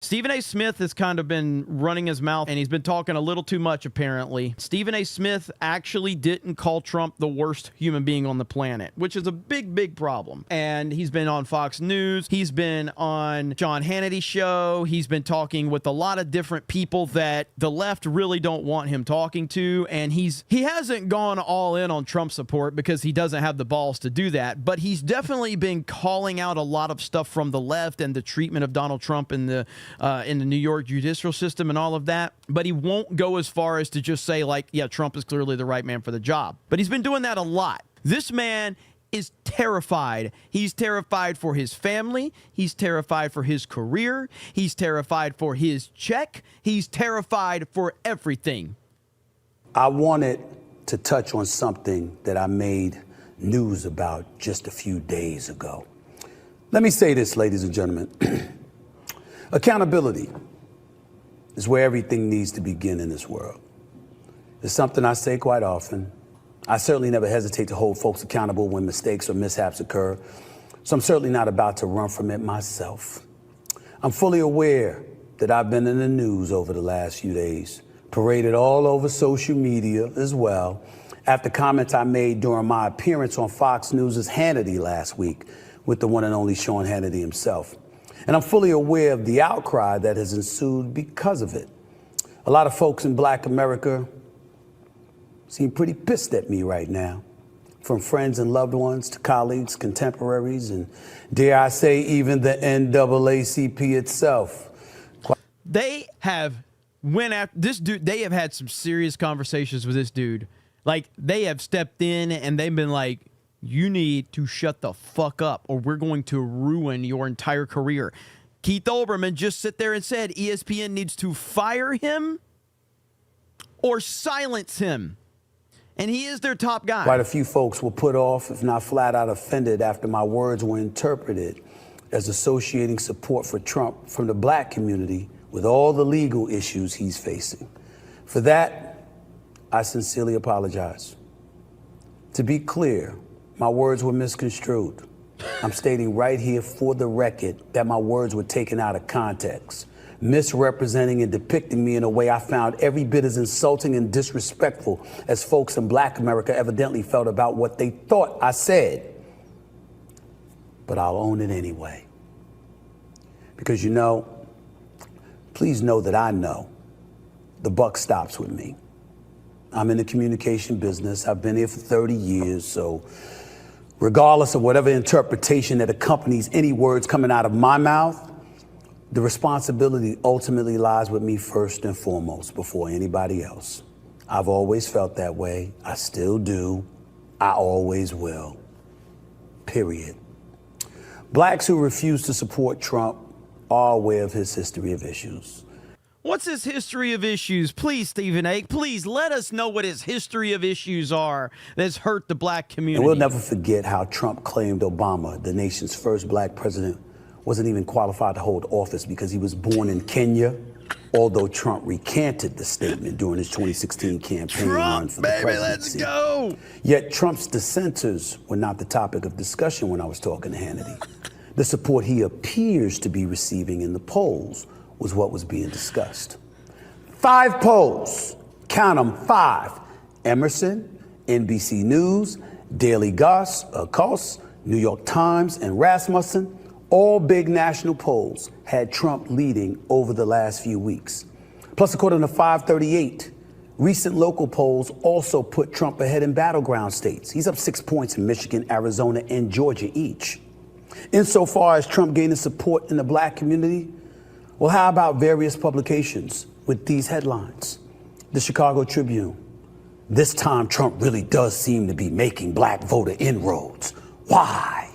Stephen A. Smith has kind of been running his mouth, and he's been talking a little too much, apparently. Stephen A. Smith actually didn't call Trump the worst human being on the planet, which is a big, big problem. And he's been on Fox News. He's been on John Hannity's show. He's been talking with a lot of different people that the left really don't want him talking to. And he hasn't gone all in on Trump support because he doesn't have the balls to do that. But he's definitely been calling out a lot of stuff from the left and the treatment of Donald Trump in the New York judicial system and all of that. But he won't go as far as to just say, like, yeah, Trump is clearly the right man for the job. But he's been doing that a lot. This man is terrified. He's terrified for his family. He's terrified for his career. He's terrified for his check. He's terrified for everything. I wanted to touch on something that I made news about just a few days ago. Let me say this, ladies and gentlemen. Accountability is where everything needs to begin in this world. It's something I say quite often. I certainly never hesitate to hold folks accountable when mistakes or mishaps occur, so I'm certainly not about to run from it myself. I'm fully aware that I've been in the news over the last few days, paraded all over social media as well, after comments I made during my appearance on Fox News' Hannity last week with the one and only Sean Hannity himself. And I'm fully aware of the outcry that has ensued because of it. A lot of folks in Black America seem pretty pissed at me right now, from friends and loved ones to colleagues, contemporaries, and dare I say, even the NAACP itself. They have went after this dude. They have had some serious conversations with this dude. Like, they have stepped in and they've been like, you need to shut the fuck up or we're going to ruin your entire career. Keith Olbermann just sit there and said ESPN needs to fire him or silence him. And he is their top guy. Quite a few folks were put off, if not flat out offended, after my words were interpreted as associating support for Trump from the Black community with all the legal issues he's facing. For that, I sincerely apologize. To be clear, my words were misconstrued. I'm stating right here for the record that my words were taken out of context, misrepresenting and depicting me in a way I found every bit as insulting and disrespectful as folks in Black America evidently felt about what they thought I said. But I'll own it anyway. Because, you know, please know that I know the buck stops with me. I'm in the communication business. I've been here for 30 years, so regardless of whatever interpretation that accompanies any words coming out of my mouth, the responsibility ultimately lies with me first and foremost before anybody else. I've always felt that way. I still do. I always will. Period. Blacks who refuse to support Trump are aware of his history of issues. What's his history of issues? Please, Stephen A., please let us know what his history of issues are that's hurt the Black community. And we'll never forget how Trump claimed Obama, the nation's first Black president, wasn't even qualified to hold office because he was born in Kenya, although Trump recanted the statement during his 2016 campaign run for the presidency. Let's go! Yet Trump's dissenters were not the topic of discussion when I was talking to Hannity. The support he appears to be receiving in the polls was what was being discussed. 5 polls, count them, 5. Emerson, NBC News, Daily Kos, New York Times, and Rasmussen, all big national polls had Trump leading over the last few weeks. Plus, according to 538, recent local polls also put Trump ahead in battleground states. He's up 6 points in Michigan, Arizona, and Georgia each. Insofar as Trump gaining support in the Black community, well, how about various publications with these headlines? The Chicago Tribune. This time, Trump really does seem to be making Black voter inroads. Why?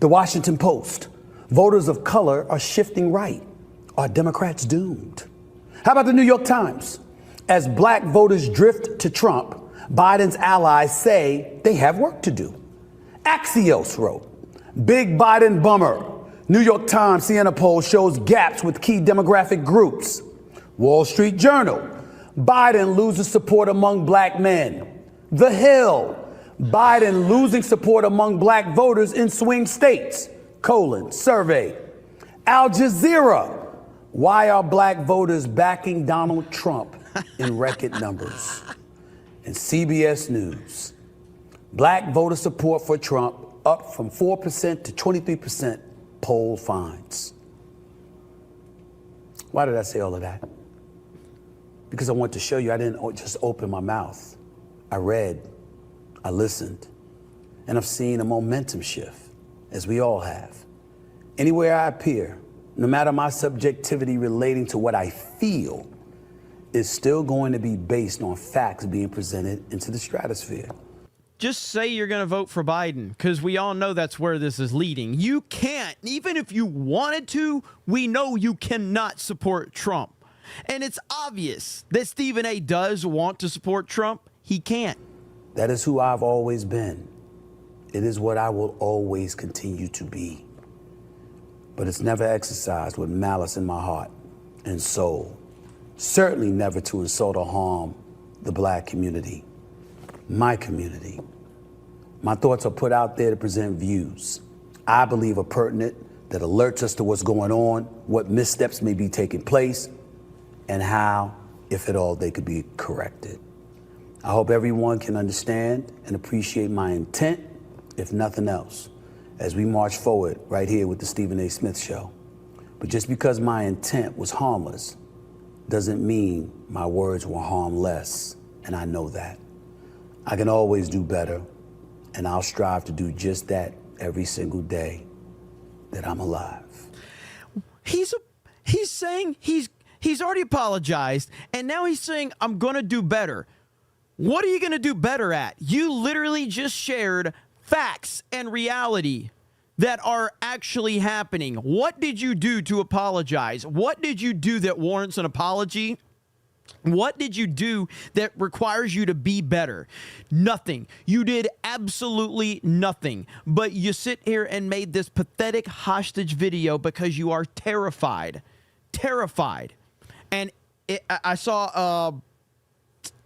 The Washington Post. Voters of color are shifting right. Are Democrats doomed? How about the New York Times? As Black voters drift to Trump, Biden's allies say they have work to do. Axios wrote, Big Biden bummer. New York Times Siena poll shows gaps with key demographic groups. Wall Street Journal, Biden loses support among Black men. The Hill, Biden losing support among Black voters in swing states. Survey. Al Jazeera, Why are black voters backing Donald Trump in record numbers? And CBS News, black voter support for Trump up from 4% to 23% poll finds. Why did I say all of that? Because I want to show you I didn't just open my mouth. I read, I listened, and I've seen a momentum shift, as we all have. Anywhere I appear, no matter my subjectivity relating to what I feel, is still going to be based on facts being presented into the stratosphere. Just say you're going to vote for Biden, because we all know that's where this is leading. You can't, even if you wanted to, we know you cannot support Trump. And it's obvious that Stephen A. does want to support Trump. He can't. That is who I've always been. It is what I will always continue to be. But it's never exercised with malice in my heart and soul. Certainly never to insult or harm the black community, my community. My thoughts are put out there to present views I believe are pertinent, that alerts us to what's going on, what missteps may be taking place, and how, if at all, they could be corrected. I hope everyone can understand and appreciate my intent, if nothing else, as we march forward right here with the Stephen A. Smith Show. But just because my intent was harmless doesn't mean my words were harmless, and I know that. I can always do better, and I'll strive to do just that every single day that I'm alive. He's saying he's already apologized, and now he's saying, I'm going to do better. What are you going to do better at? You literally just shared facts and reality that are actually happening. What did you do to apologize? What did you do that warrants an apology? What did you do that requires you to be better? Nothing. You did absolutely nothing. But you sit here and made this pathetic hostage video because you are terrified. Terrified. And I saw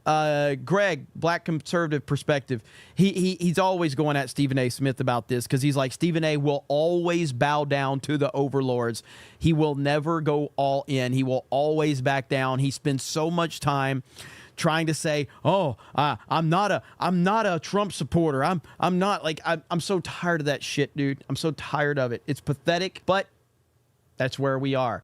Greg, Black Conservative Perspective, he's always going at Stephen A. Smith about this, because he's like, Stephen A. will always bow down to the overlords. He will never go all in. He will always back down. He spends so much time trying to say, oh, I'm not a Trump supporter. I'm not, like, I'm so tired of that shit, dude. I'm so tired of it. It's pathetic, but that's where we are.